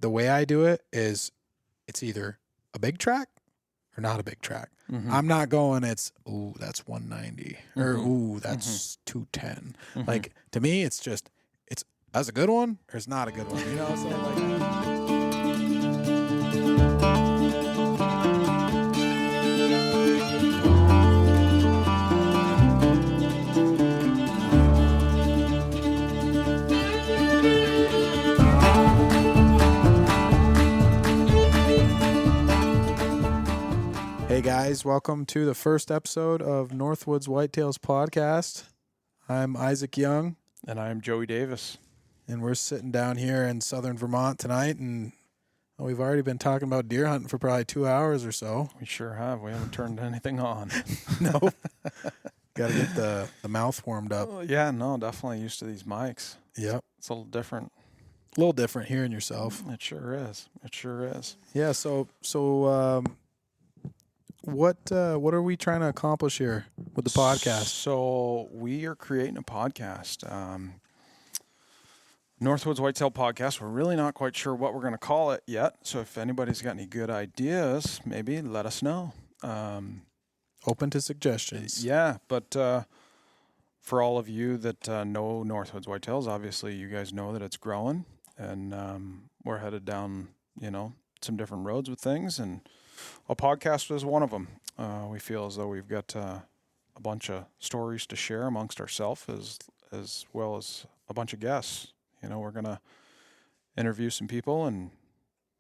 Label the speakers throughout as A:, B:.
A: the way I do it is it's either a big track or not a big track.
B: Mm-hmm.
A: I'm not going, ooh, that's 190 or
B: Mm-hmm.
A: ooh, that's 210.
B: Mm-hmm.
A: Like, to me, it's that's a good one or it's not a good one, you know? So like, hey guys, welcome to the first episode of Northwoods Whitetails podcast. I'm Isaac Young.
B: And I'm Joey Davis.
A: And we're sitting down here in southern Vermont tonight, and we've already been talking about deer hunting for probably 2 hours or so.
B: We sure have. We haven't turned anything on.
A: Nope. Got to get the mouth warmed up.
B: Yeah, no, definitely used to these mics.
A: Yep.
B: It's a little different.
A: A little different hearing yourself.
B: It sure is. It sure is.
A: Yeah, so what are we trying to accomplish here with the podcast?
B: So we are creating a podcast. Northwoods Whitetail Podcast. We're really not quite sure what we're going to call it yet. So if anybody's got any good ideas, maybe let us know.
A: Open to suggestions.
B: Yeah, but for all of you that know Northwoods Whitetails, obviously you guys know that it's growing, and we're headed down, some different roads with things, and a podcast is one of them. We feel as though we've got a bunch of stories to share amongst ourselves as well as a bunch of guests. We're going to interview some people and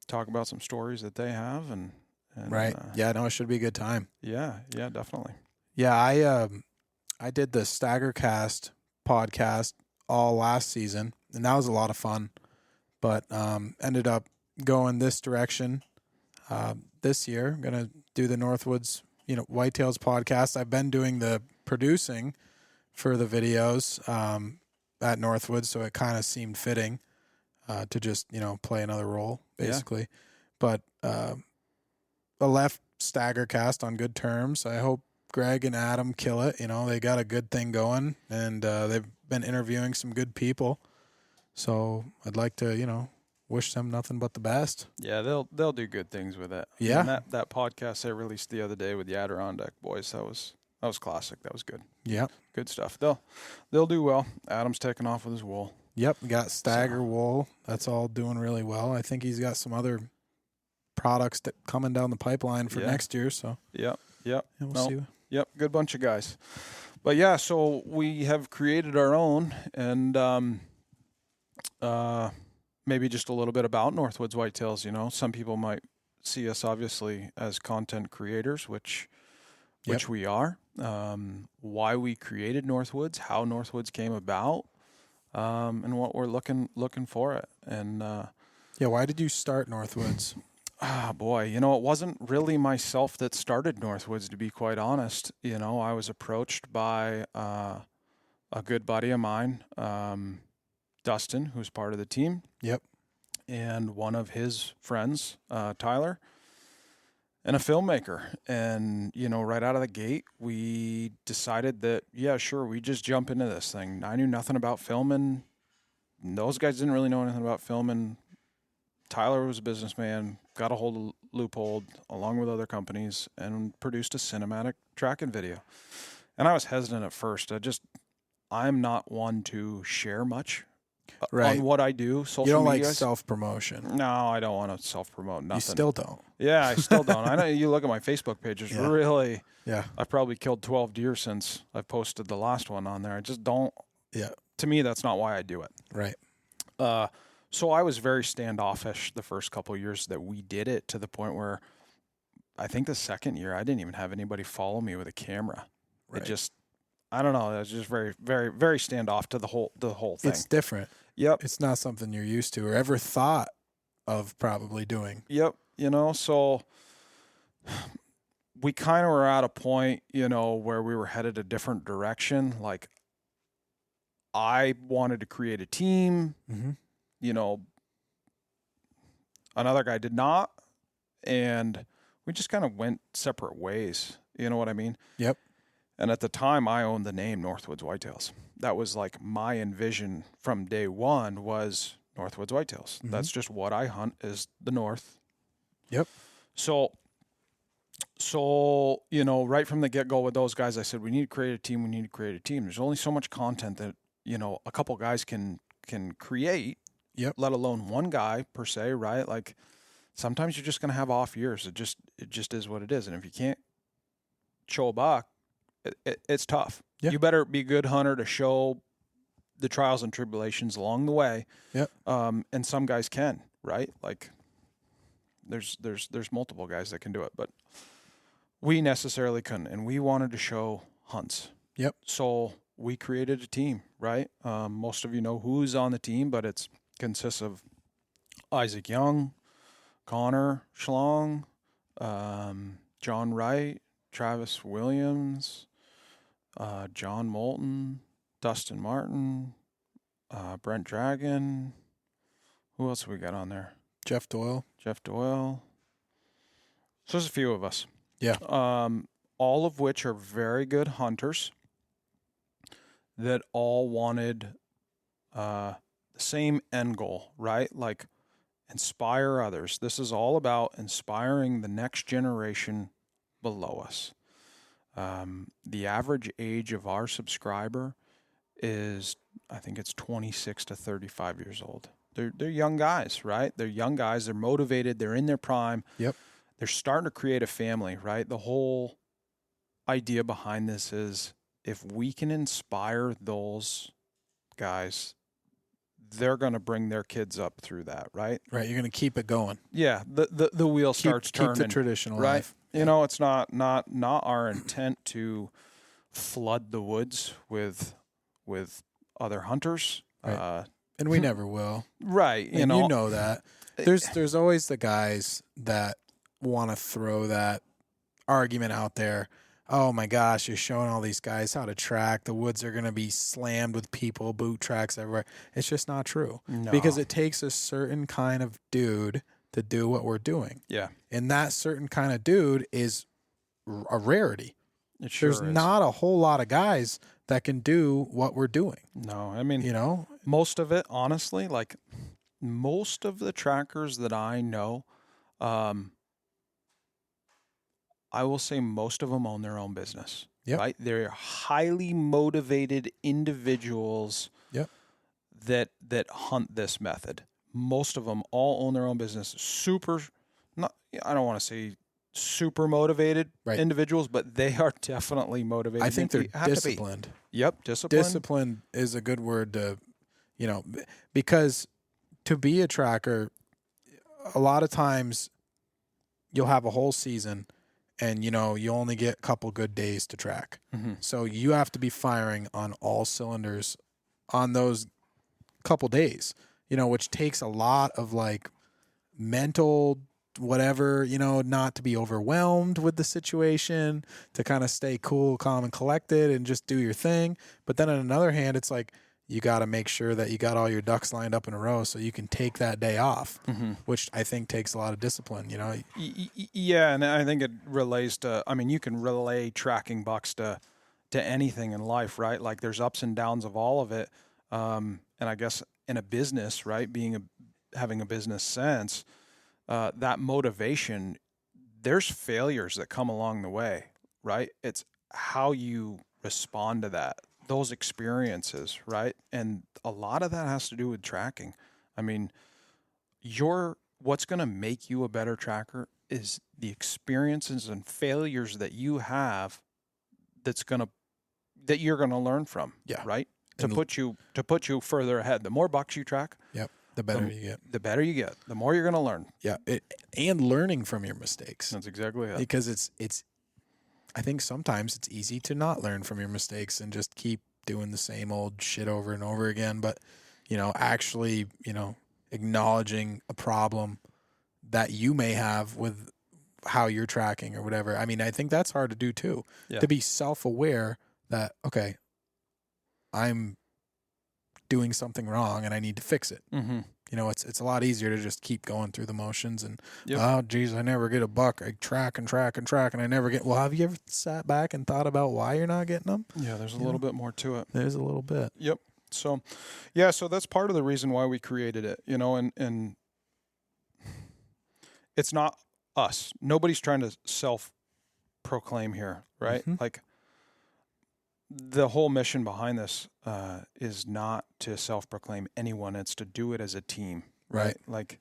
B: talk about some stories that they have. And
A: right. Yeah, no, it should be a good time.
B: Yeah, definitely.
A: Yeah, I did the Staggercast podcast all last season, and that was a lot of fun, but ended up going this direction this year. I'm going to do the Northwoods, Whitetails podcast. I've been doing the producing for the videos at Northwoods, so it kind of seemed fitting to just, play another role, basically. Yeah. But I left Staggercast on good terms. I hope Greg and Adam kill it. They got a good thing going, and they've been interviewing some good people. So I'd like to, wish them nothing but the best.
B: Yeah, they'll do good things with it.
A: Yeah.
B: And that podcast they released the other day with the Adirondack boys, that was classic. That was good.
A: Yeah.
B: Good stuff. They'll do well. Adam's taking off with his wool.
A: Yep, we got Stagger wool. That's all doing really well. I think he's got some other products that coming down the pipeline for next year. So
B: Yep.
A: We'll see.
B: Yep, good bunch of guys. But yeah, so we have created our own, and maybe just a little bit about Northwoods Whitetails. Some people might see us obviously as content creators, which we are. Why we created Northwoods, how Northwoods came about, and what we're looking for it. And
A: why did you start Northwoods?
B: Boy, it wasn't really myself that started Northwoods, to be quite honest. I was approached by a good buddy of mine, Dustin, who's part of the team.
A: Yep.
B: And one of his friends, Tyler, and a filmmaker. And, right out of the gate, we decided that, yeah, sure, we just jump into this thing. I knew nothing about filming. Those guys didn't really know anything about filming. Tyler was a businessman, got a hold of Loophole along with other companies, and produced a cinematic tracking video. And I was hesitant at first. I'm not one to share much on what I do. Social media.
A: You don't like self-promotion.
B: No, I don't want to self-promote nothing.
A: You still don't.
B: Yeah, I still don't. I know you look at my Facebook page. It's really...
A: Yeah.
B: I've probably killed 12 deer since I've posted the last one on there. I just don't...
A: Yeah.
B: To me, that's not why I do it.
A: Right.
B: So I was very standoffish the first couple of years that we did it, to the point where I think the second year I didn't even have anybody follow me with a camera.
A: Right.
B: I don't know. It was just very, very, very standoff to the whole thing.
A: It's different.
B: Yep.
A: It's not something you're used to or ever thought of probably doing.
B: Yep. So we kind of were at a point, where we were headed a different direction. Like, I wanted to create a team.
A: Mm-hmm.
B: Another guy did not, and we just kind of went separate ways. You know what I mean?
A: Yep.
B: And at the time, I owned the name Northwoods Whitetails. That was like my envision from day one, was Northwoods Whitetails.
A: Mm-hmm.
B: That's just what I hunt is the North.
A: Yep.
B: So, you know, right from the get-go with those guys, I said, we need to create a team. We need to create a team. There's only so much content that, you know, a couple guys can create,
A: Yep.
B: let alone one guy per se, right? Like sometimes you're just going to have off years. It just is what it is. And if you can't show a buck, it's tough.
A: Yeah.
B: You better be a good hunter to show the trials and tribulations along the way.
A: Yep.
B: And some guys can, right? Like there's multiple guys that can do it, but we necessarily couldn't. And we wanted to show hunts.
A: Yep.
B: So we created a team, right? Most of you know who's on the team, but it consists of Isaac Young, Connor Schlong, John Wright, Travis Williams, John Moulton, Dustin Martin, Brent Dragon. Who else we got on there?
A: Jeff Doyle.
B: So there's a few of us.
A: Yeah.
B: All of which are very good hunters that all wanted the same end goal, right? Like inspire others. This is all about inspiring the next generation below us. The average age of our subscriber is, I think it's 26 to 35 years old. They're young guys, right? They're young guys. They're motivated. They're in their prime.
A: Yep.
B: They're starting to create a family, right? The whole idea behind this is if we can inspire those guys, they're going to bring their kids up through that, right?
A: Right. You're going to keep it going.
B: Yeah. The wheel starts turning.
A: Keep the tradition alive.
B: Right. You know, it's not our intent to flood the woods with other hunters.
A: Right. And we never will.
B: Right.
A: You know that. There's always the guys that want to throw that argument out there. Oh my gosh, you're showing all these guys how to track. The woods are going to be slammed with people, boot tracks everywhere. It's just not true.
B: No.
A: Because it takes a certain kind of dude to do what we're doing.
B: Yeah.
A: And that certain kind of dude is a rarity.
B: It sure
A: There's
B: is.
A: not a whole lot of guys that can do what we're doing.
B: No, I mean,
A: You know?
B: most of it, honestly, like most of the trackers that I know, I will say most of them own their own business.
A: Yep.
B: Right? They're highly motivated individuals
A: Yep.
B: that hunt this method. Most of them all own their own business. I don't want to say super motivated individuals, but they are definitely motivated.
A: I think they're disciplined.
B: Yep, disciplined.
A: Discipline is a good word to, because to be a tracker, a lot of times you'll have a whole season and, you only get a couple good days to track.
B: Mm-hmm.
A: So you have to be firing on all cylinders on those couple days, which takes a lot of like mental whatever, not to be overwhelmed with the situation, to kind of stay cool, calm, and collected and just do your thing. But then on another hand, it's like you got to make sure that you got all your ducks lined up in a row so you can take that day off, which I think takes a lot of discipline,
B: Yeah, and I think it relates to, you can relay tracking bucks to anything in life, right? Like there's ups and downs of all of it. And I guess in a business, right, having a business sense, that motivation, there's failures that come along the way, right? It's how you respond to that, those experiences, right? And a lot of that has to do with tracking. What's going to make you a better tracker is the experiences and failures that you have that you're going to learn from, right? To put you further ahead. The more bucks you track,
A: the better you get.
B: The better you get. The more you're going to learn.
A: Yeah, and learning from your mistakes.
B: That's exactly it.
A: Because it's I think sometimes it's easy to not learn from your mistakes and just keep doing the same old shit over and over again. But, actually, acknowledging a problem that you may have with how you're tracking or whatever. I think that's hard to do too.
B: Yeah.
A: To be self-aware that, okay, I'm doing something wrong and I need to fix it.
B: Mm-hmm.
A: It's a lot easier to just keep going through the motions and, oh, geez, I never get a buck. I track and I never get. Well, have you ever sat back and thought about why you're not getting them?
B: Yeah, there's a little bit more to it.
A: There's a little bit.
B: Yep. So, yeah, so that's part of the reason why we created it, you know, and it's not us. Nobody's trying to self-proclaim here, right?
A: Mm-hmm.
B: Like, the whole mission behind this is not to self-proclaim anyone. It's to do it as a team, right? Like,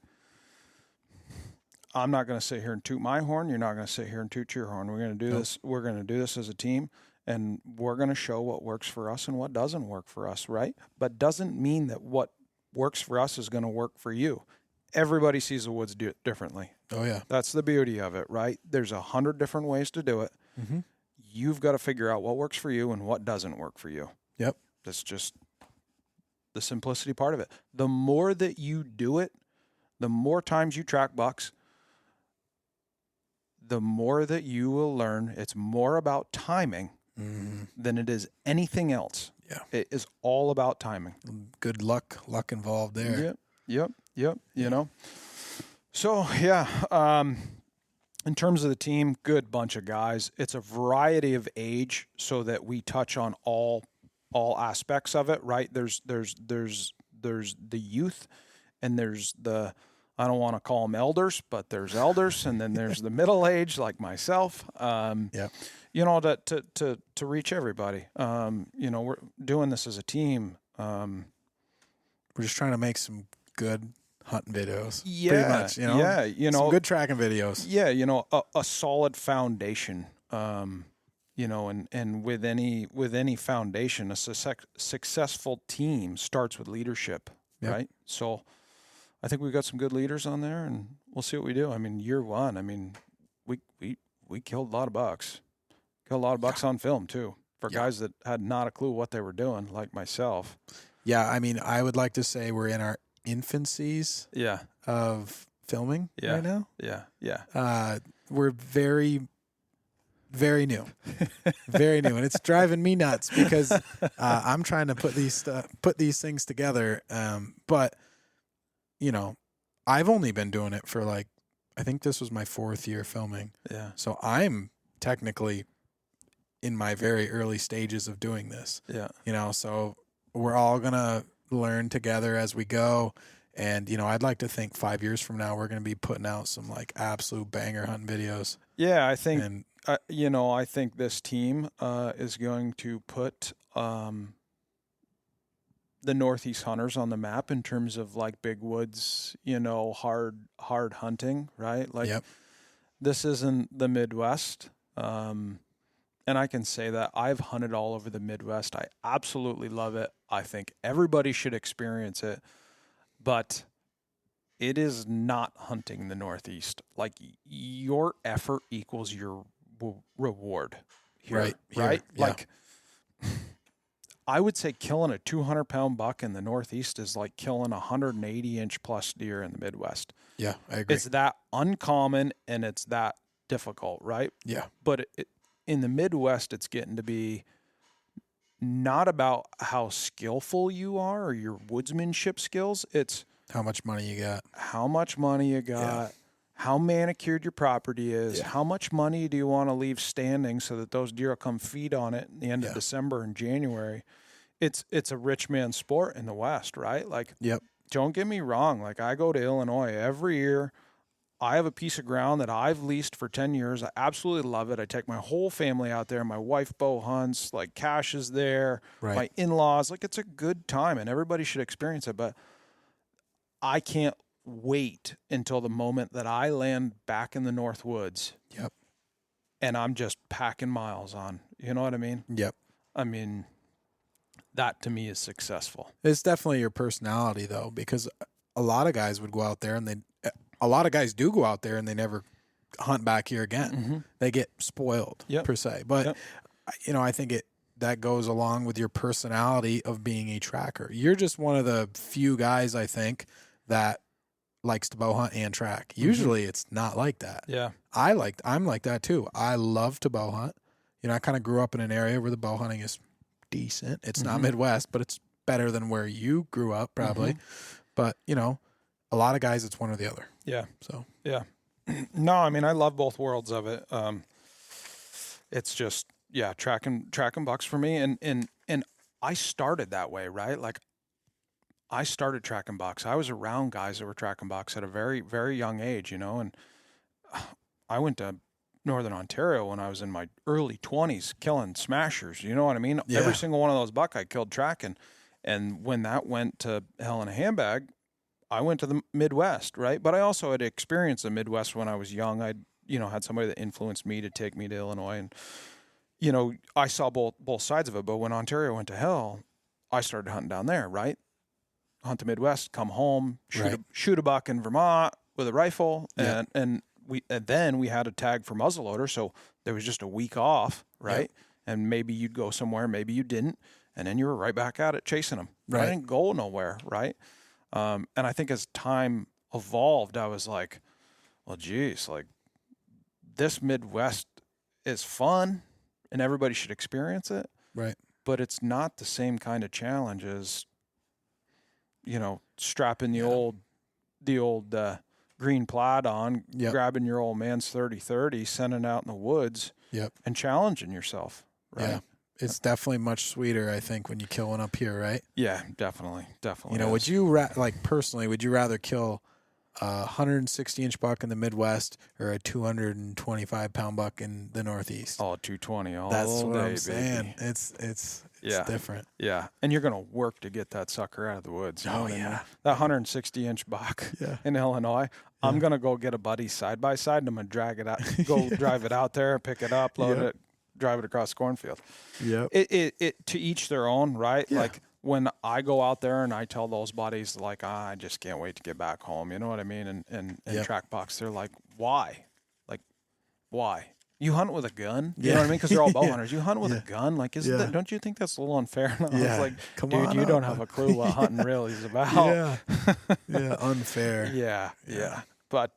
B: I'm not going to sit here and toot my horn. You're not going to sit here and toot your horn. We're going to do this. We're going to do this as a team, and we're going to show what works for us and what doesn't work for us, right? But doesn't mean that what works for us is going to work for you. Everybody sees the woods differently.
A: Oh, yeah.
B: That's the beauty of it, right? There's 100 different ways to do it.
A: Mm-hmm.
B: You've got to figure out what works for you and what doesn't work for you.
A: Yep.
B: That's just the simplicity part of it. The more that you do it, the more times you track bucks, the more that you will learn. It's more about timing than it is anything else.
A: Yeah.
B: It is all about timing.
A: Good luck involved there.
B: Yep. You know? So, yeah, in terms of the team, good bunch of guys. It's a variety of age so that we touch on all aspects of it, right? There's the youth, and there's the, I don't want to call them elders, but there's elders, and then there's the middle age, like myself. You know, to reach everybody. You know, we're doing this as a team.
A: We're just trying to make some good hunting videos.
B: Yeah,
A: pretty much. You know,
B: yeah, you know,
A: some good tracking videos.
B: Yeah, you know, a solid foundation. You know, and with any foundation, a successful team starts with leadership, right? So, I think we've got some good leaders on there, and we'll see what we do. I mean, year one, I mean, we killed a lot of bucks. Killed a lot of bucks on film too, for guys that had not a clue what they were doing, like myself.
A: Yeah, I mean, I would like to say we're in our infancies of filming right now.
B: Yeah.
A: We're very, very new. Very new. And it's driving me nuts because I'm trying to put these things together. But, you know, I've only been doing it for like, I think this was my 4th year filming.
B: Yeah.
A: So I'm technically in my very early stages of doing this.
B: Yeah.
A: You know, so we're all going to learn together as we go. And, you know, I'd like to think 5 years from now, we're going to be putting out some like absolute banger hunting videos.
B: Yeah. I think, you know, I think this team is going to put the Northeast hunters on the map in terms of like big woods, you know, hard hunting, right? Like this isn't the Midwest. And I can say that I've hunted all over the Midwest. I absolutely love it. I think everybody should experience it, but it is not hunting the Northeast. Like your effort equals your reward here, right? Yeah. Like I would say killing a 200-pound buck in the Northeast is like killing a 180-inch plus deer in the Midwest.
A: Yeah, I agree.
B: It's that uncommon and it's that difficult, right?
A: Yeah.
B: But in the Midwest, it's getting to be not about how skillful you are or your woodsmanship skills. It's
A: how much money you got.
B: How manicured your property is, how much money do you want to leave standing so that those deer will come feed on it in the end of December and January. It's a rich man's sport in the West, right? Like, don't get me wrong. Like, I go to Illinois every year. I have a piece of ground that I've leased for 10 years. I absolutely love it. I take my whole family out there. My wife bow hunts, like Cash is there, my in-laws. Like, it's a good time and everybody should experience it. But I can't wait until the moment that I land back in the Northwoods. And I'm just packing miles on. You know what I mean? I mean, that to me is successful.
A: It's definitely your personality though, because a lot of guys would go out there and a lot of guys do go out there and they never hunt back here again. They get spoiled per se. But you know, I think that goes along with your personality of being a tracker. You're just one of the few guys, I think, that likes to bow hunt and track. Usually it's not like that. I'm like that too. I love to bow hunt. You know, I kind of grew up in an area where the bow hunting is decent. It's not Midwest, but it's better than where you grew up probably. But, you know, a lot of guys, it's one or the other. So,
B: no, I mean, I love both worlds of it. It's just, tracking bucks for me. And I started that way, right? Like I started tracking bucks. I was around guys that were tracking bucks at a very, very young age, you know, and I went to Northern Ontario when I was in my early 20s killing smashers. You know what I mean?
A: Yeah.
B: Every single one of those buck I killed tracking. And when that went to hell in a handbag, I went to the Midwest, right? But I also had experienced the Midwest when I was young. I, had somebody that influenced me to take me to Illinois, and I saw both sides of it. But when Ontario went to hell, I started hunting down there, right? Hunt the Midwest, come home, shoot a buck in Vermont with a rifle, and then we had a tag for muzzleloader, so there was just a week off, right? And maybe you'd go somewhere, maybe you didn't, and then you were right back at it chasing them.
A: Right.
B: I didn't go nowhere, right? And I think as time evolved, I was like, well, geez, like this Midwest is fun and everybody should experience it.
A: Right.
B: But it's not the same kind of challenge as, strapping the old green plaid on, grabbing your old man's 30-30, sending out in the woods and challenging yourself. Right. Yeah.
A: It's definitely much sweeter, I think, when you kill one up here, right?
B: Yeah, definitely.
A: Would you personally, would you rather kill a 160-inch buck in the Midwest or a 225-pound buck in the Northeast?
B: Oh, 220 all
A: That's
B: day,
A: what I'm saying.
B: baby.
A: It's different.
B: Yeah, and you're gonna work to get that sucker out of the woods. You know what I mean? That 160-inch buck in Illinois. I'm gonna go get a buddy side by side, and I'm gonna drag it out, go drive it out there, pick it up, load it, drive it across the cornfield.
A: Yeah.
B: It to each their own, right? Yeah. Like when I go out there and I tell those buddies, like, I just can't wait to get back home. You know what I mean? And track bucks, they're like, why? Like, why? You hunt with a gun? You know what I mean? Because they're all bow hunters. You hunt with a gun? Like, isn't that, don't you think that's a little unfair? And I was like, dude, you don't have a clue what hunting really is about.
A: Unfair.
B: Yeah. But,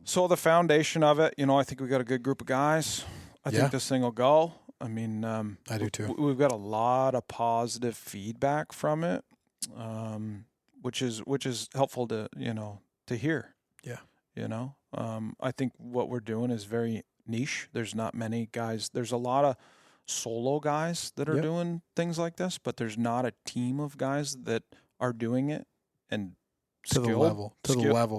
B: so the foundation of it, I think we got a good group of guys. I think this thing will go. I mean,
A: I do too.
B: We've got a lot of positive feedback from it, which is helpful to hear.
A: Yeah.
B: I think what we're doing is very niche. There's not many guys. There's a lot of solo guys that are doing things like this, but there's not a team of guys that are doing it and
A: to the level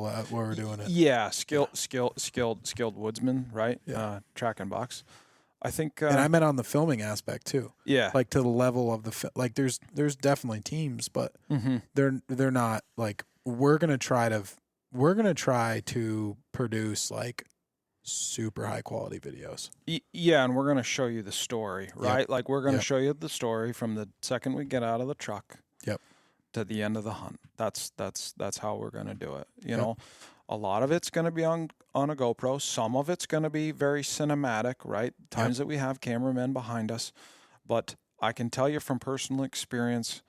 A: at where we're doing it.
B: Yeah, skilled woodsman, right?
A: Yeah.
B: Tracking bucks. I think,
A: and I meant on the filming aspect too.
B: Yeah,
A: like to the level of there's definitely teams, but they're not like we're gonna try to produce like super high quality videos.
B: Yeah, and we're gonna show you the story, right? Yep. Like we're gonna show you the story from the second we get out of the truck.
A: Yep.
B: To the end of the hunt. That's how we're going to do it. You know, a lot of it's going to be on a GoPro. Some of it's going to be very cinematic, right? Times that we have cameramen behind us. But I can tell you from personal experience,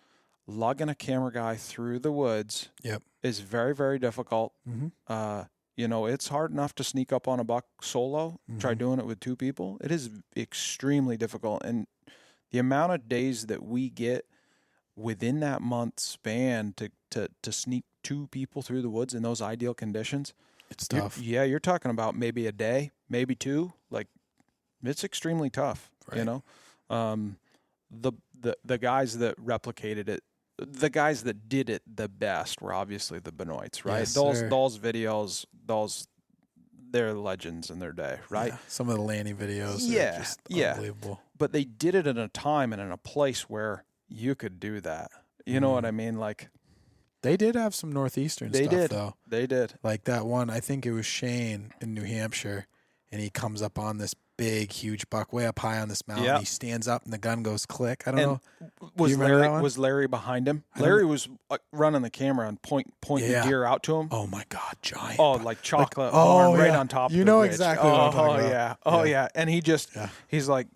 B: lugging a camera guy through the woods is very, very difficult. It's hard enough to sneak up on a buck solo. Try doing it with two people. It is extremely difficult. And the amount of days that we get within that month span to sneak two people through the woods in those ideal conditions,
A: it's tough.
B: You're talking about maybe a day, maybe two. Like, it's extremely tough. Right. The guys that replicated it, the guys that did it the best were obviously the Benoits, right?
A: Yes,
B: those videos, they're legends in their day, right?
A: Yeah. Some of the Lanny videos are just unbelievable.
B: But they did it in a time and in a place where you could do that. You know what I mean? Like,
A: they did have some Northeastern stuff, though.
B: They did.
A: Like that one, I think it was Shane in New Hampshire, and he comes up on this big, huge buck way up high on this mountain. Yep. He stands up, and the gun goes click. I don't know.
B: Was Larry behind him? Larry was running the camera and pointing the deer out to him.
A: Oh, my God, giant.
B: Oh, like chocolate horn right on top of the ridge.
A: Exactly what I'm talking about.
B: Oh, yeah. And he's like,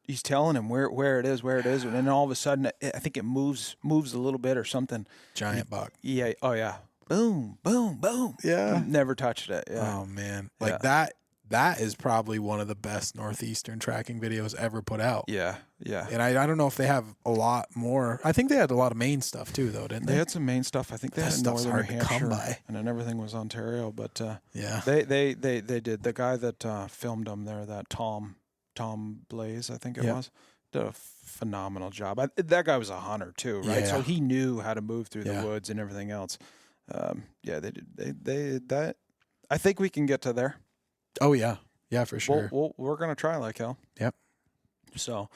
B: He's telling him where it is, and then all of a sudden, I think it moves a little bit or something.
A: Giant buck.
B: Yeah. Oh yeah. Boom, boom, boom.
A: Yeah.
B: Never touched it. Yeah.
A: Oh man, like that is probably one of the best Northeastern tracking videos ever put out.
B: Yeah.
A: And I don't know if they have a lot more. I think they had a lot of Maine stuff too, though, didn't they?
B: They had some Maine stuff. I think they had Northern New Hampshire, and then everything was Ontario. But they did. The guy that filmed them there, that Tom Tom Blaze, I think it
A: Yep.
B: was, did a phenomenal job. That guy was a hunter too, right?
A: Yeah.
B: So he knew how to move through
A: Yeah.
B: the woods and everything else. Yeah, they did that. I think we can get to there.
A: Oh yeah. Yeah, for sure.
B: We're going to try like hell.
A: Yep.
B: So,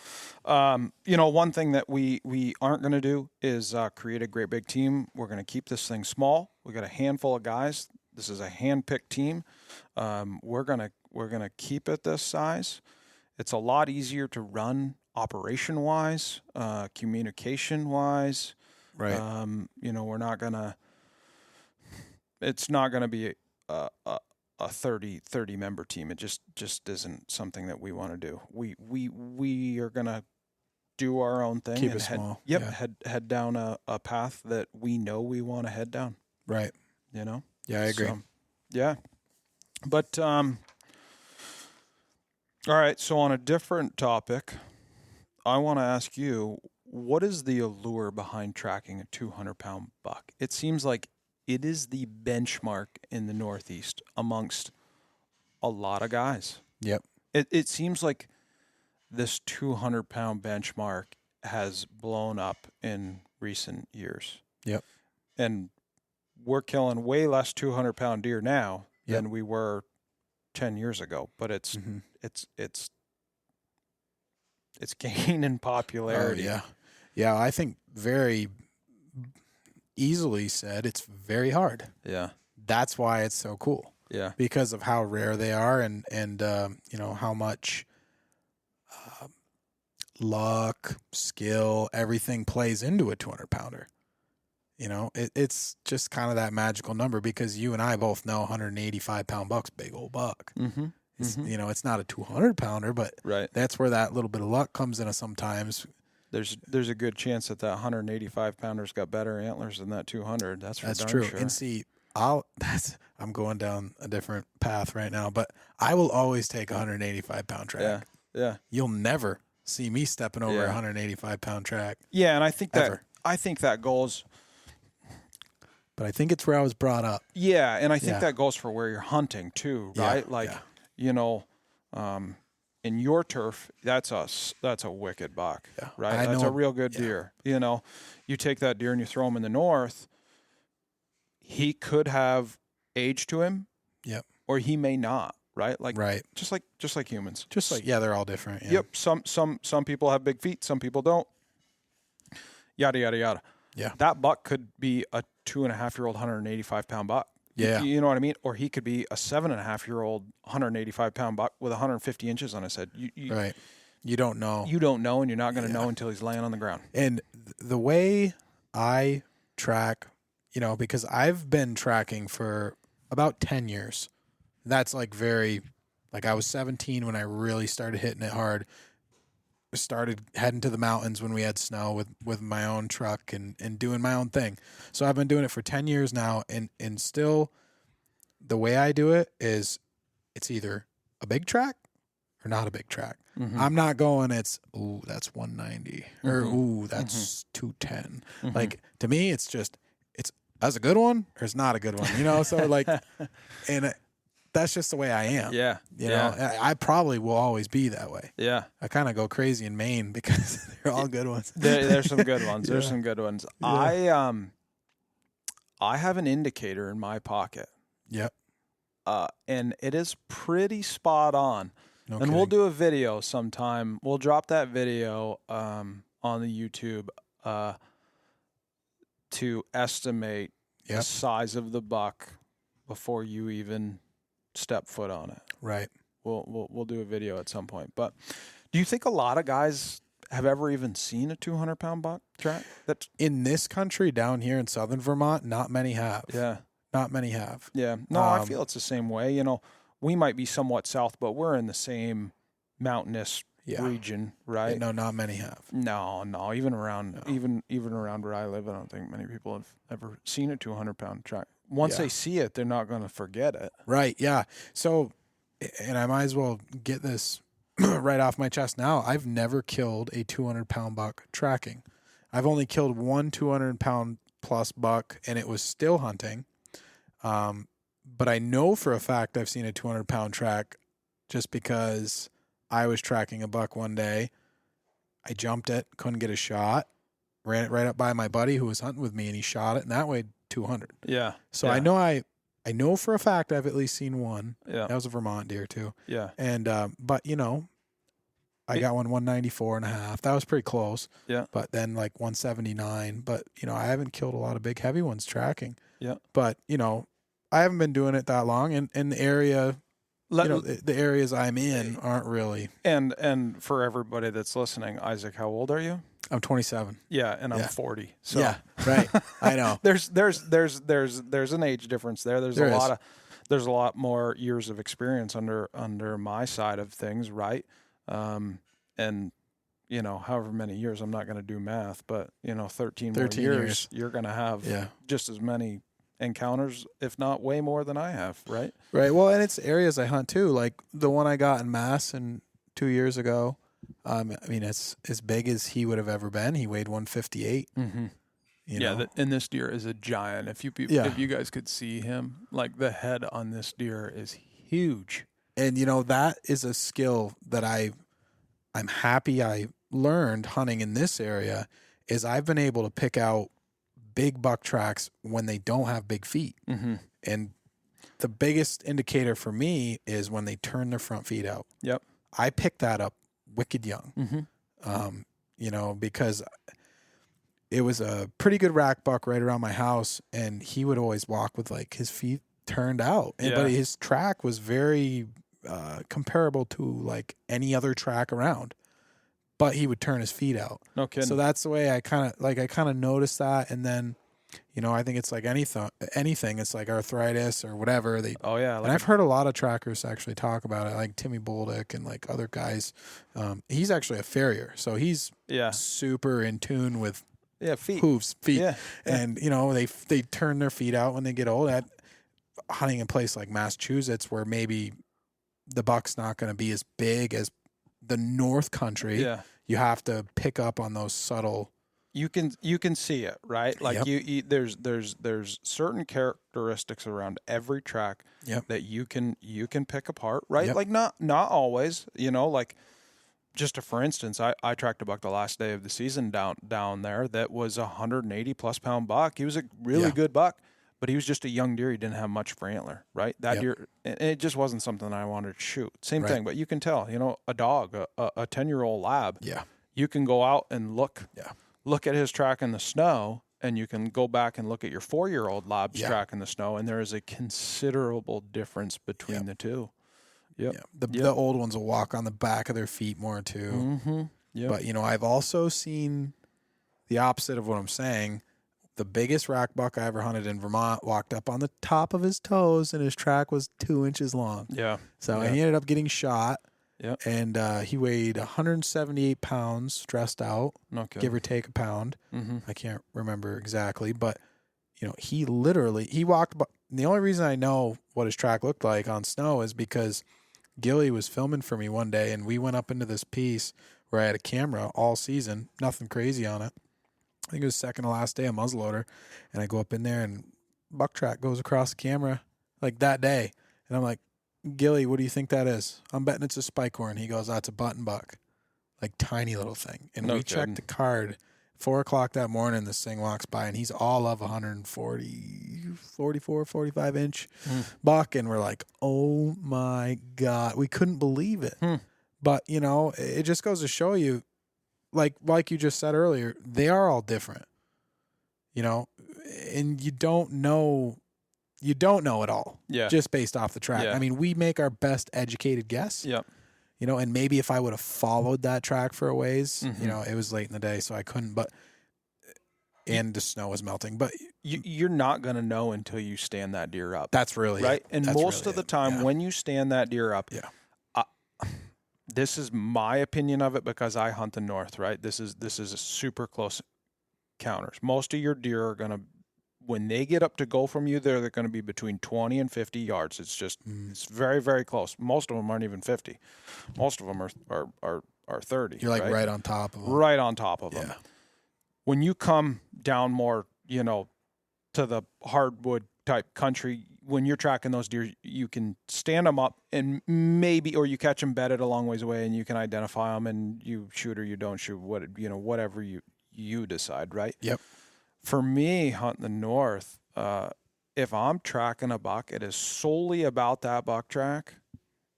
B: one thing that we aren't going to do is create a great big team. We're going to keep this thing small. We got a handful of guys. This is a hand-picked team. We're gonna keep it this size. It's a lot easier to run operation-wise, communication-wise.
A: Right.
B: We're not gonna. It's not gonna be a 30 member team. It just isn't something that we want to do. We are gonna do our own thing.
A: Keep
B: and
A: it small.
B: Yep.
A: Yeah.
B: Head down a path that we know we want to head down.
A: Right. Yeah, I agree.
B: So, yeah. But all right. So on a different topic, I want to ask you, what is the allure behind tracking a 200-pound buck? It seems like it is the benchmark in the Northeast amongst a lot of guys.
A: Yep.
B: It seems like this 200-pound benchmark has blown up in recent years.
A: Yep.
B: And we're killing way less 200-pound deer now than we were 10 years ago. But it's gaining popularity.
A: Oh, yeah. Yeah, I think very easily said it's very hard.
B: Yeah.
A: That's why it's so cool.
B: Yeah.
A: Because of how rare they are and how much luck, skill, everything plays into a 200-pounder. It's just kind of that magical number because you and I both know 185-pound buck's big old buck.
B: Mm-hmm.
A: It's, it's not a 200-pounder, but
B: right.
A: That's where that little bit of luck comes in sometimes.
B: There's a good chance that 185-pounder's got better antlers than that 200. That's
A: true.
B: Sure.
A: And see, I'm going down a different path right now, but I will always take a 185-pound track.
B: Yeah.
A: You'll never see me stepping over a 185-pound track.
B: Yeah, and I think
A: ever.
B: that goes.
A: But I think it's where I was brought up.
B: Yeah, and I think that goes for where you're hunting too, right? In your turf, that's a wicked buck, right? That's a real good deer. You take that deer and you throw him in the north, he could have age to him, or he may not, right? Just like humans.
A: They're all different. Yeah.
B: Yep. Some people have big feet, some people don't. Yada yada yada.
A: Yeah.
B: That buck could be a 2.5-year-old 185-pound buck.
A: Yeah.
B: You know what I mean? Or he could be a 7.5-year-old 185-pound buck with 150 inches on his head.
A: Right. You don't know.
B: You don't know, and you're not going to know until he's laying on the ground.
A: And the way I track, because I've been tracking for about 10 years. That's I was 17 when I really started hitting it hard. Started heading to the mountains when we had snow with my own truck and doing my own thing. So I've been doing it for 10 years now, and still the way I do it is it's either a big track or not a big track. Mm-hmm. I'm not going, that's 190 or that's 210. Mm-hmm. To me, it's that's a good one or it's not a good one, so and that's just the way I am.
B: Yeah.
A: I probably will always be that way.
B: Yeah.
A: I kind of go crazy in Maine because they're all good ones.
B: There's some good ones. There's some good ones.
A: Yeah.
B: I have an indicator in my pocket.
A: Yep.
B: And it is pretty spot on.
A: Okay.
B: And we'll do a video sometime. We'll drop that video on the YouTube to estimate the size of the buck before you even step foot on it.
A: Right.
B: We'll do a video at some point. But do you think a lot of guys have ever even seen a 200-pound buck track? That's
A: in this country down here in southern Vermont, not many have.
B: Yeah.
A: Not many have.
B: Yeah. No, I feel it's the same way. We might be somewhat south, but we're in the same mountainous region, right?
A: No, not many have.
B: No. Even around even around where I live, I don't think many people have ever seen a 200-pound track. Once they see it, they're not going to forget it.
A: Right, yeah. So, and I might as well get this right off my chest now. I've never killed a 200-pound buck tracking. I've only killed one 200-pound plus buck, and it was still hunting. But I know for a fact I've seen a 200-pound track just because I was tracking a buck one day. I jumped it, couldn't get a shot, ran it right up by my buddy who was hunting with me, and he shot it, and that weighed 200.
B: Yeah.
A: So
B: yeah.
A: I know for a fact I've at least seen one.
B: Yeah.
A: That was a Vermont deer too.
B: Yeah.
A: And but you know, I got one 194.5. That was pretty close.
B: Yeah.
A: But then like 179. But you know, I haven't killed a lot of big heavy ones tracking.
B: Yeah.
A: But you know, I haven't been doing it that long, and in the area, the areas I'm in aren't really.
B: And for everybody that's listening, Isaac, how old are you?
A: I'm 27.
B: Yeah, and I'm 40. So
A: yeah, right. I know.
B: There's an age difference there. There's a lot more years of experience under my side of things, right? And you know, however many years, I'm not going to do math, but you know, 13 more years, you're going to have just as many encounters, if not way more than I have, right?
A: Right. Well, and it's areas I hunt too. Like the one I got in Mass 2 years ago. I mean, it's as big as he would have ever been. He weighed 158.
B: Mm-hmm.
A: You know?
B: And this deer is a giant. If you guys could see him, like the head on this deer is huge.
A: And you know, that is a skill that I'm happy I learned hunting in this area. Is I've been able to pick out big buck tracks when they don't have big feet.
B: Mm-hmm.
A: And the biggest indicator for me is when they turn their front feet out.
B: Yep.
A: I picked that up wicked young.
B: Mm-hmm.
A: You know, because it was a pretty good rack buck right around my house, and he would always walk with like his feet turned out. But his track was very comparable to like any other track around. But he would turn his feet out.
B: No kidding.
A: So that's the way I kind of noticed that, and then, you know, I think it's like anything. It's like arthritis or whatever. And I've heard a lot of trackers actually talk about it, like Timmy Bolduc and like other guys. He's actually a farrier, so he's super in tune with
B: feet.
A: hooves, feet, and you know they turn their feet out when they get old. At hunting in a place like Massachusetts, where maybe the buck's not going to be as big as the North Country, you have to pick up on those subtle.
B: You can see it, right? Like there's certain characteristics around every track that you can pick apart, right?
A: Yep.
B: Like not always, you know, like just for instance, I tracked a buck the last day of the season down there that was a 180 plus pound buck. He was a really good buck, but he was just a young deer. He didn't have much for antler, right? That deer, and it just wasn't something I wanted to shoot. Same thing, but you can tell, you know, a dog, a 10-year-old lab, you can go out and look at his track in the snow, and you can go back and look at your 4-year-old lab's track in the snow, and there is a considerable difference between the two.
A: The old ones will walk on the back of their feet more too.
B: Mm-hmm. Yep.
A: But you know, I've also seen the opposite of what I'm saying. The biggest rack buck I ever hunted in Vermont walked up on the top of his toes, and his track was 2 inches long.
B: Yeah.
A: So he ended up getting shot.
B: Yeah.
A: And he weighed 178 pounds dressed out, give or take a pound.
B: Mm-hmm.
A: I can't remember exactly, but you know, he walked. The only reason I know what his track looked like on snow is because Gilly was filming for me one day, and we went up into this piece where I had a camera all season, nothing crazy on it. I think it was second to last day of muzzleloader, and I go up in there, and buck track goes across the camera like that day, and I'm like, Gilly, what do you think that is? I'm betting it's a spike horn. He goes, that's a button buck, like tiny little thing. And we checked the card. 4:00 that morning, this thing walks by, and he's all of 44, 45 inch buck, and we're like, oh my God, we couldn't believe it. But you know, it just goes to show you, like you just said earlier, they are all different, you know, and you don't know it all just based off the track. I mean, we make our best educated guess. You know, and maybe if I would have followed that track for a ways, you know, it was late in the day, so I couldn't, and the snow was melting, but
B: you're not going to know until you stand that deer up.
A: That's really
B: right.
A: It.
B: And
A: that's
B: most
A: really
B: of the time when you stand that deer up, this is my opinion of it because I hunt the North, right? This is a super close counters. Most of your deer are going to, when they get up to go from you, they're going to be between 20 and 50 yards. It's just, it's very, very close. Most of them aren't even 50. Most of them are 30.
A: You're like right on top of them.
B: Right on top of them. When you come down more, you know, to the hardwood type country, when you're tracking those deer, you can stand them up and maybe, or you catch them bedded a long ways away and you can identify them and you shoot or you don't shoot, whatever you decide, right?
A: Yep.
B: For me, hunting the north, if I'm tracking a buck, it is solely about that buck track,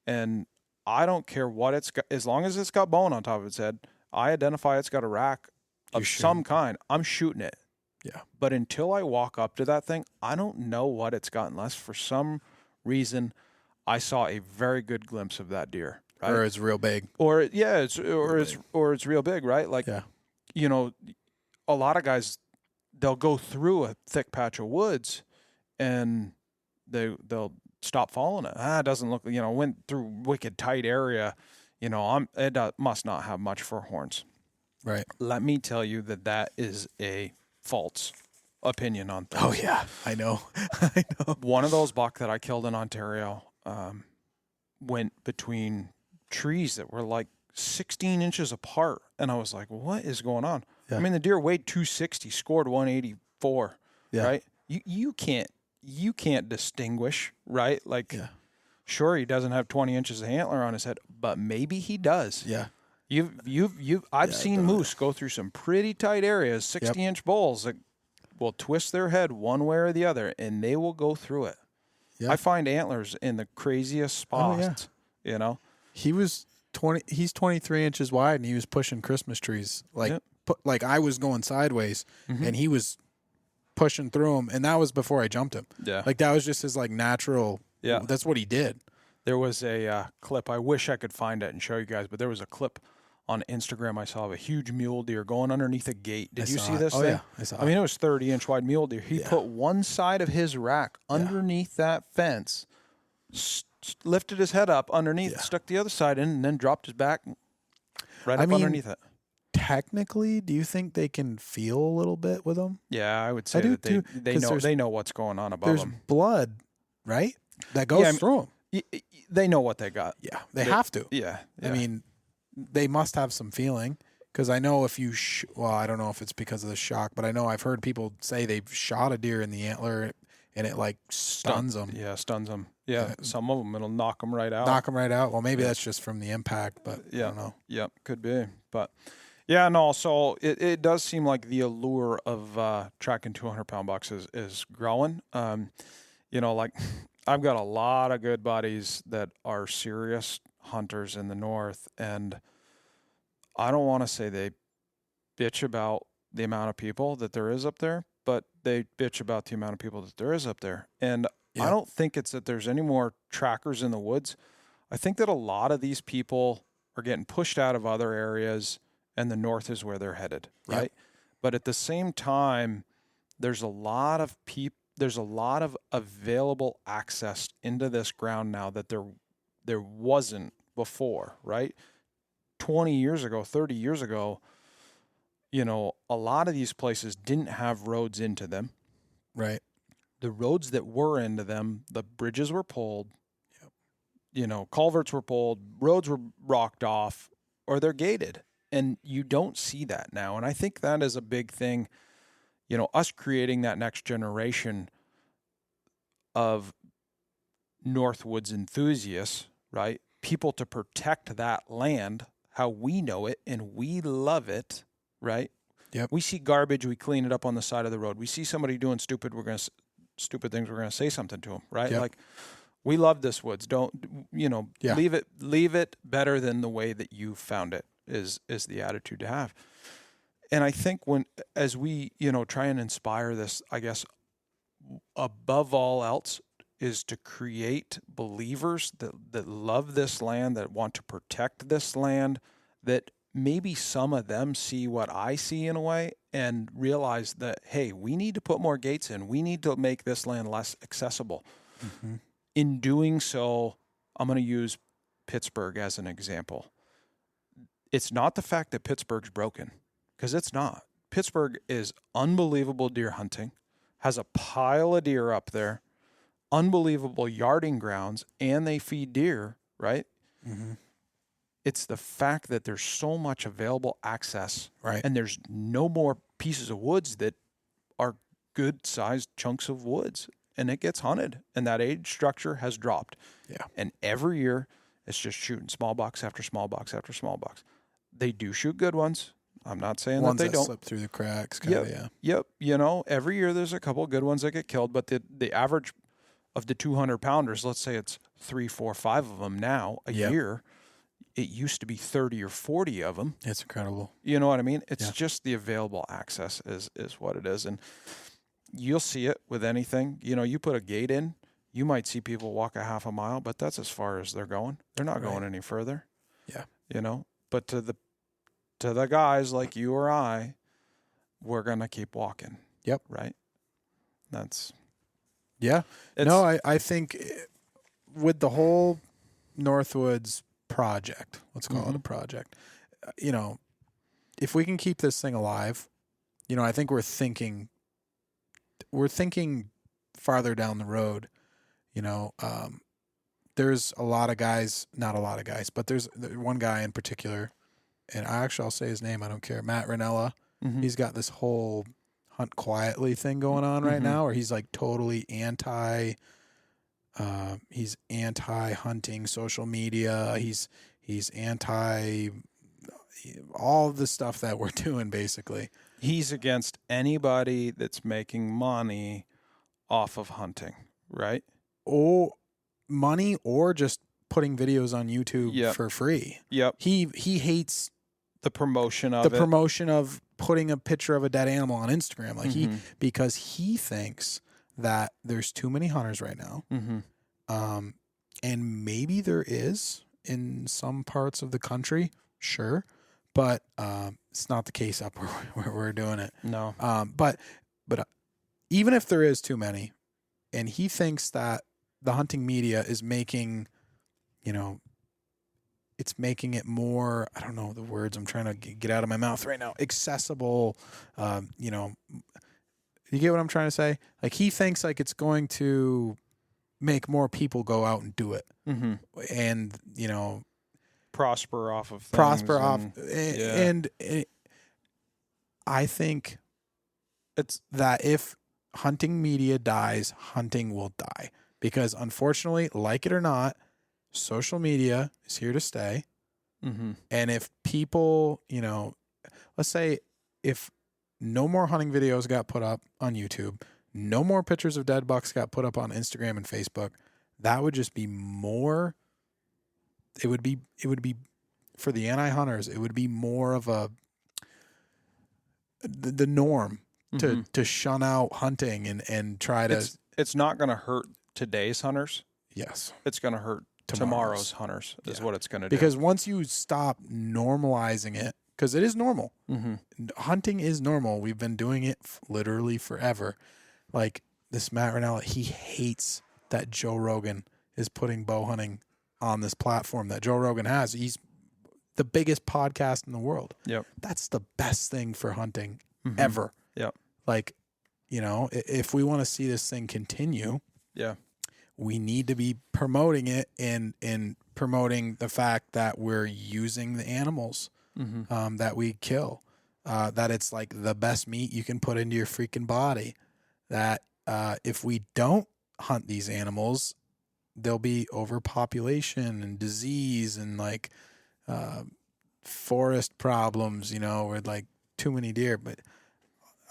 B: and I don't care what it's got, as long as it's got bone on top of its head. I identify it's got a rack of some kind. I'm shooting it.
A: Yeah.
B: But until I walk up to that thing, I don't know what it's got unless for some reason I saw a very good glimpse of that deer. Right?
A: Or it's real big.
B: It's real big, right? Like, you know, a lot of guys, they'll go through a thick patch of woods and they'll stop following it. It doesn't look, went through wicked tight area. It must not have much for horns.
A: Right.
B: Let me tell you that is a false opinion on things.
A: Oh yeah, I know. I know.
B: One of those buck that I killed in Ontario went between trees that were like 16 inches apart, and I was like, "What is going on?" Yeah. I mean, the deer weighed 260, scored 184. Yeah. Right? You can't distinguish, right? Like, sure, he doesn't have 20 inches of antler on his head, but maybe he does.
A: Yeah.
B: I've seen moose go through some pretty tight areas, 60-inch bulls that will twist their head one way or the other, and they will go through it. Yep. I find antlers in the craziest spots,
A: He's 23 inches wide, and he was pushing Christmas trees. Like I was going sideways, and he was pushing through them, and that was before I jumped him.
B: Yeah.
A: Like that was just his natural. Yeah. That's what he did.
B: There was a clip. I wish I could find it and show you guys, but there was a clip on Instagram I saw of a huge mule deer going underneath a gate. Did you see this thing?
A: Yeah, I saw it.
B: I mean, it was 30-inch wide mule deer. He put one side of his rack underneath that fence, lifted his head up underneath, stuck the other side in, and then dropped his back underneath it.
A: Technically, do you think they can feel a little bit with them?
B: Yeah, I would say that they know what's going on above them.
A: There's blood, right? That goes through them.
B: They know what they got.
A: Yeah, they have to.
B: Yeah.
A: I mean, they must have some feeling, because I know if you I don't know if it's because of the shock, but I know I've heard people say they've shot a deer in the antler and it stuns them.
B: Yeah, stuns them. Yeah, some of them it'll knock them right out.
A: Well, maybe that's just from the impact, but I don't know.
B: Yeah, could be. But yeah, no, so it does seem like the allure of tracking 200-pound bucks is growing. Like I've got a lot of good buddies that are serious hunters in the north, and I don't want to say they bitch about the amount of people that there is up there, but they bitch about the amount of people that there is up there. And I don't think it's that there's any more trackers in the woods. I think that a lot of these people are getting pushed out of other areas, and the north is where they're headed, right? Yep. But at the same time, there's a lot of available access into this ground now that there wasn't before, right? 20 years ago, 30 years ago, a lot of these places didn't have roads into them.
A: Right.
B: The roads that were into them, the bridges were pulled, culverts were pulled, roads were rocked off, or they're gated. And you don't see that now. And I think that is a big thing, us creating that next generation of Northwoods enthusiasts, right? People to protect that land how we know it and we love it, right?
A: Yep.
B: We see garbage, we clean it up on the side of the road. We see somebody doing stupid things, we're going to say something to them, right?
A: Yep.
B: Like, we love this woods. Don't, leave it better than the way that you found it is the attitude to have. And I think as we, try and inspire this, I guess, above all else, is to create believers that love this land, that want to protect this land, that maybe some of them see what I see in a way and realize that, hey, we need to put more gates in. We need to make this land less accessible. Mm-hmm. In doing so, I'm going to use Pittsburgh as an example. It's not the fact that Pittsburgh's broken, because it's not. Pittsburgh is unbelievable deer hunting, has a pile of deer up there, unbelievable yarding grounds, and they feed deer, right? Mm-hmm. It's the fact that there's so much available access,
A: right?
B: And there's no more pieces of woods that are good sized chunks of woods, and it gets hunted, and that age structure has dropped.
A: Yeah.
B: And every year it's just shooting small box after small box after small box. They do shoot good ones. I'm not saying
A: Ones
B: that they don't
A: slip through the cracks, kind of. Yeah.
B: Yep. You know, every year there's a couple of good ones that get killed, but the average of the 200 pounders, let's say it's 3, 4, 5 of them now a year. It used to be 30 or 40 of them.
A: It's incredible.
B: You know what I mean? It's just the available access is what it is. And you'll see it with anything. You know, you put a gate in, you might see people walk a half a mile, but that's as far as they're going. They're not going any further.
A: Yeah.
B: You know, but to the guys like you or I, we're going to keep walking.
A: Yep.
B: Right? That's...
A: Yeah. No, I think with the whole Northwoods project, let's call it a project, you know, if we can keep this thing alive, you know, I think we're thinking farther down the road. You know, there's not a lot of guys, but there's one guy in particular, and I'll say his name, I don't care, Matt Ranella. He's got this whole hunt quietly thing going on right now, where he's like totally anti hunting social media. He's anti all the stuff that we're doing, basically.
B: He's against anybody that's making money off of hunting, right?
A: Or money, or just putting videos on YouTube for free.
B: Yep.
A: He hates
B: the promotion of putting a picture of a dead animal on Instagram, like because he thinks that there's too many hunters right now. And maybe there is in some parts of the country, sure, but it's not the case up where we're doing it. No.
A: But even if there is too many, and he thinks that the hunting media is making, you know, it's making it more, I don't know the words I'm trying to get out of my mouth right now, accessible, you know, you get what I'm trying to say? Like, he thinks like it's going to make more people go out and do it. And, you know,
B: prosper off of things.
A: And I think it's that if hunting media dies, hunting will die. Because unfortunately, like it or not, social media is here to stay. And if people, you know, let's say if no more hunting videos got put up on YouTube, no more pictures of dead bucks got put up on Instagram and Facebook, that would just be more, it would be for the anti-hunters, it would be more of the norm to shun out hunting and try to.
B: It's not going to hurt today's hunters.
A: Yes.
B: It's going to hurt tomorrow's hunters is what it's going to do.
A: Because once you stop normalizing it, because it is normal. Hunting is normal. We've been doing it literally forever. Like this Matt Ranella, he hates that Joe Rogan is putting bow hunting on this platform that Joe Rogan has. He's the biggest podcast in the world.
B: Yep.
A: That's the best thing for hunting ever.
B: Yep.
A: Like, you know, if we want to see this thing continue, we need to be promoting it and promoting the fact that we're using the animals that we kill, that it's like the best meat you can put into your freaking body, that if we don't hunt these animals, there'll be overpopulation and disease and like forest problems, you know, with like too many deer. But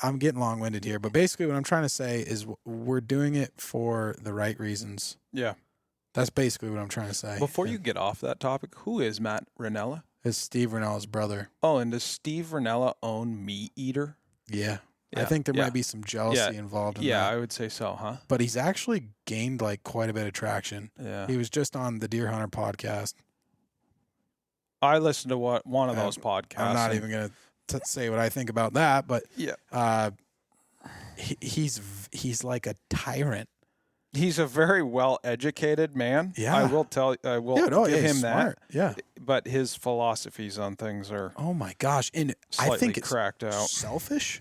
A: I'm getting long-winded here, but basically what I'm trying to say is we're doing it for the right reasons.
B: Yeah.
A: That's basically what I'm trying to say.
B: Before you get off that topic, who is Matt Ranella?
A: It's Steve Ranella's brother.
B: Oh, and does Steve Ranella own Meat Eater?
A: Yeah. I think there might be some jealousy involved in that.
B: Yeah, I would say so, huh?
A: But he's actually gained like quite a bit of traction.
B: Yeah.
A: He was just on the Deer Hunter podcast.
B: I listened to one of those podcasts.
A: I'm not even going to say what I think about that, but he's like a tyrant.
B: He's a very well-educated man.
A: Yeah.
B: I will give him
A: smart.
B: that.
A: Yeah.
B: But his philosophies on things are
A: oh my gosh. And
B: slightly
A: I think it's
B: cracked out.
A: Selfish.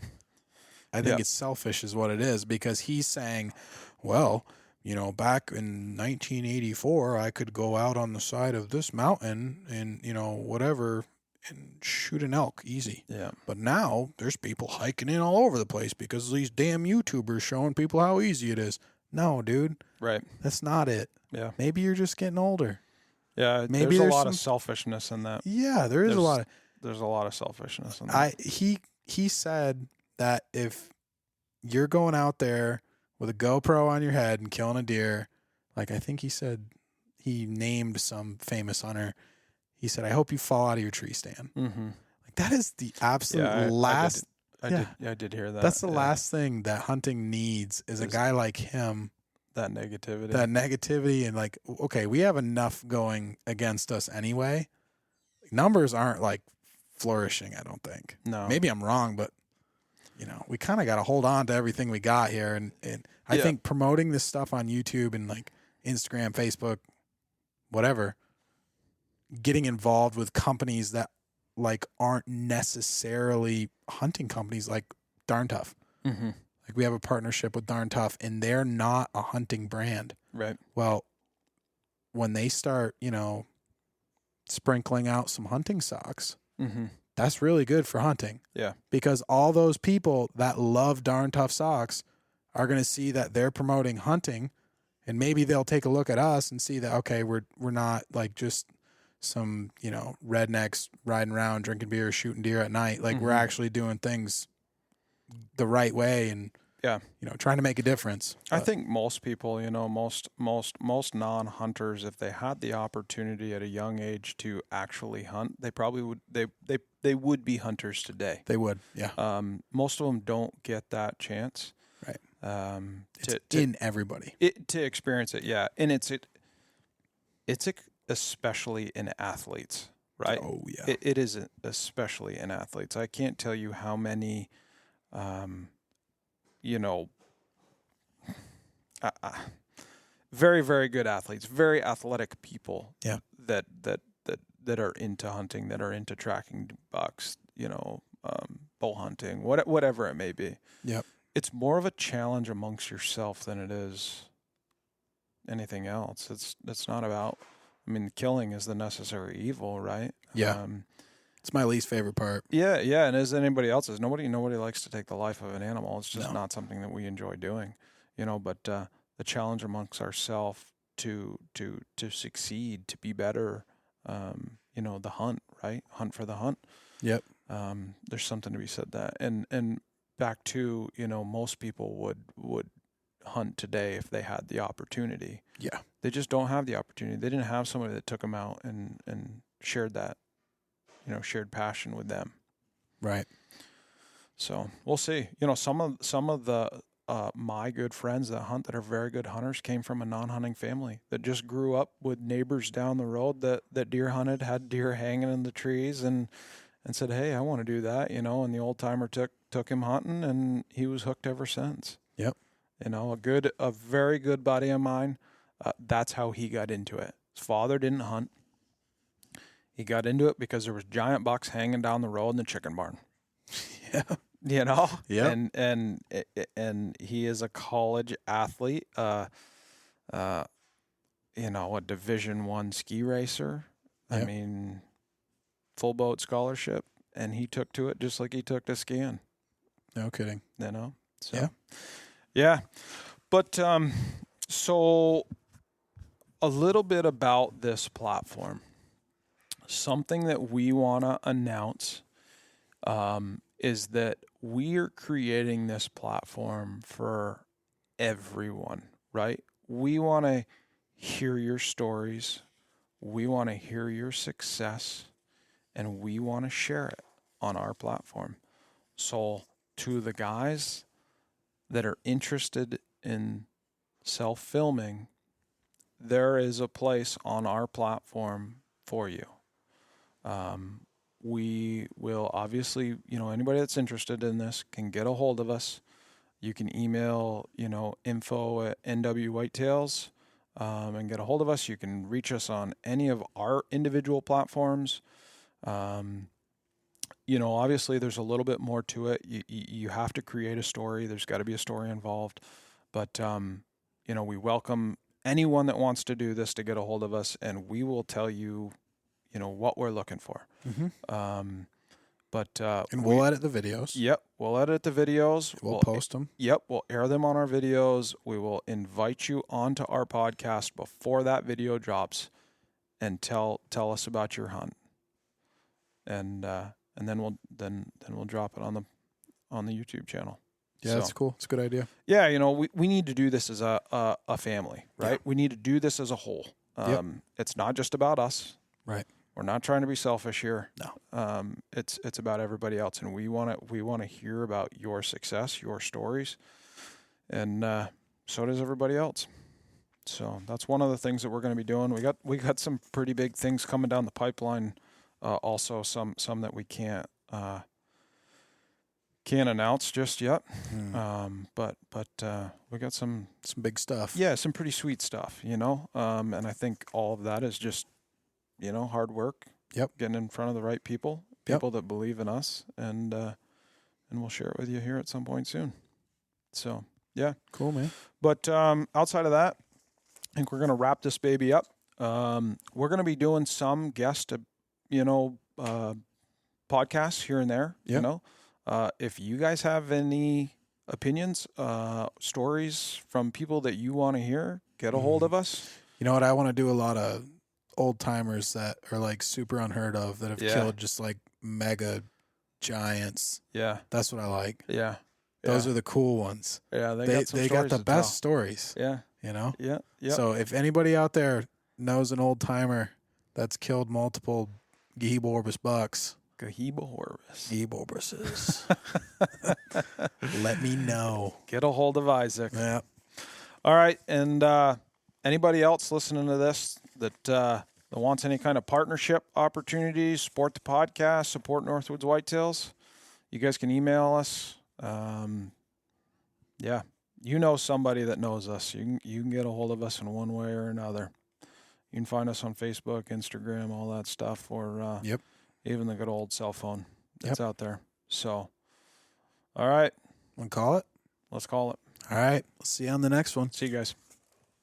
A: I think it's selfish is what it is, because he's saying, well, you know, back in 1984, I could go out on the side of this mountain and, you know, whatever, and shoot an elk easy.
B: Yeah.
A: But now there's people hiking in all over the place because of these damn YouTubers showing people how easy it is. No, dude.
B: Right.
A: That's not it.
B: Yeah.
A: Maybe you're just getting older.
B: Yeah.
A: Maybe
B: there's a lot of selfishness in that.
A: Yeah, there's a lot of.
B: There's a lot of selfishness in that.
A: He said that if you're going out there with a GoPro on your head and killing a deer, like I think he said he named some famous hunter. He said, I hope you fall out of your tree stand.
B: Mm-hmm.
A: Like that is the absolute last.
B: I did hear that.
A: That's the last thing that hunting needs is a guy like him.
B: That negativity.
A: And like, okay, we have enough going against us anyway. Numbers aren't like flourishing, I don't think.
B: No.
A: Maybe I'm wrong, but you know, we kind of got to hold on to everything we got here. And I think promoting this stuff on YouTube and like Instagram, Facebook, whatever, getting involved with companies that like aren't necessarily hunting companies like Darn Tough.
B: Mm-hmm.
A: Like we have a partnership with Darn Tough and they're not a hunting brand.
B: Right.
A: Well, when they start, you know, sprinkling out some hunting socks,
B: mm-hmm.
A: that's really good for hunting.
B: Yeah.
A: Because all those people that love Darn Tough socks are going to see that they're promoting hunting, and maybe they'll take a look at us and see that, okay, we're not like just some, you know, rednecks riding around drinking beer, shooting deer at night. Like we're actually doing things the right way and, you know, trying to make a difference.
B: I think most people, you know, most non-hunters, if they had the opportunity at a young age to actually hunt, they probably would, they would be hunters today.
A: They would. Yeah.
B: Most of them don't get that chance.
A: Right.
B: To
A: in everybody.
B: To experience it. Yeah. And it's especially in athletes, right?
A: Oh yeah.
B: It is especially in athletes. I can't tell you how many, you know, very, very good athletes, very athletic people.
A: Yeah.
B: That are into hunting, that are into tracking bucks, you know, bow hunting, whatever it may be.
A: Yep.
B: It's more of a challenge amongst yourself than it is anything else. It's not about. I mean, killing is the necessary evil, right?
A: Yeah. It's my least favorite part.
B: Yeah, and as anybody else's, nobody likes to take the life of an animal. It's just not something that we enjoy doing, you know. But the challenge amongst ourselves to succeed, to be better, you know, the hunt, right? Hunt for the hunt.
A: Yep.
B: There's something to be said that, and back to, you know, most people would hunt today if they had the opportunity.
A: Yeah.
B: They just don't have the opportunity. They didn't have somebody that took them out and shared that, you know, shared passion with them.
A: Right.
B: So we'll see. You know, some of the my good friends that hunt that are very good hunters came from a non-hunting family that just grew up with neighbors down the road that deer hunted, had deer hanging in the trees, and said, hey, I want to do that, you know. And the old timer took him hunting, and he was hooked ever since.
A: Yep.
B: You know, a very good buddy of mine. That's how he got into it. His father didn't hunt. He got into it because there was giant bucks hanging down the road in the chicken barn.
A: Yeah.
B: You know?
A: Yeah.
B: And he is a college athlete, you know, a Division I ski racer.
A: Yep.
B: I mean, full boat scholarship, and he took to it just like he took to skiing.
A: No kidding.
B: You know? So,
A: yeah.
B: Yeah. But so a little bit about this platform. Something that we want to announce is that we are creating this platform for everyone, right? We want to hear your stories. We want to hear your success, and we want to share it on our platform. So to the guys that are interested in self-filming, there is a place on our platform for you. We will obviously, you know, anybody that's interested in this can get a hold of us. You can email, you know, info@NW and get a hold of us. You can reach us on any of our individual platforms. You know, obviously there's a little bit more to it. You have to create a story. There's got to be a story involved. But, you know, we welcome anyone that wants to do this to get a hold of us, and we will tell you, what we're looking for.
A: Mm-hmm.
B: But
A: and we'll edit the videos.
B: Yep, we'll edit the videos.
A: We'll post them.
B: Yep, we'll air them on our videos. We will invite you onto our podcast before that video drops, and tell us about your hunt. And then we'll drop it on the YouTube channel.
A: Yeah, that's cool. It's a good idea.
B: Yeah, we need to do this as a family, right? Yeah. We need to do this as a whole. It's not just about us.
A: Right.
B: We're not trying to be selfish here.
A: No.
B: It's about everybody else, and we want to hear about your success, your stories, and so does everybody else. So that's one of the things that we're going to be doing. We got some pretty big things coming down the pipeline. Also, some that we can't announce just yet. But we got some
A: big stuff.
B: Yeah, some pretty sweet stuff. And I think all of that is just hard work.
A: Yep.
B: Getting in front of the right people that believe in us, and we'll share it with you here at some point soon. So yeah,
A: cool, man.
B: But outside of that, I think we're gonna wrap this baby up. We're gonna be doing some guest, podcasts here and there.
A: Yep.
B: If you guys have any opinions, stories from people that you want to hear, get a hold of us.
A: You know what? I want to do a lot of old timers that are like super unheard of, that have killed just like mega giants.
B: Yeah.
A: That's what I like.
B: Yeah.
A: Those are the cool ones.
B: Yeah.
A: They got the best stories.
B: Yeah.
A: Yeah.
B: Yeah.
A: So if anybody out there knows an old timer that's killed multiple Gehiborbus bucks, Gehiborbuses, let me know.
B: Get a hold of Isaac.
A: Yeah.
B: All right. And anybody else listening to this that wants any kind of partnership opportunities, support the podcast, support Northwoods Whitetails, you guys can email us. Somebody that knows us. You can get a hold of us in one way or another. You can find us on Facebook, Instagram, all that stuff, or even the good old cell phone that's out there. So, all right.
A: Want to call it?
B: Let's call it.
A: All right. We'll see you on the next one.
B: See you guys.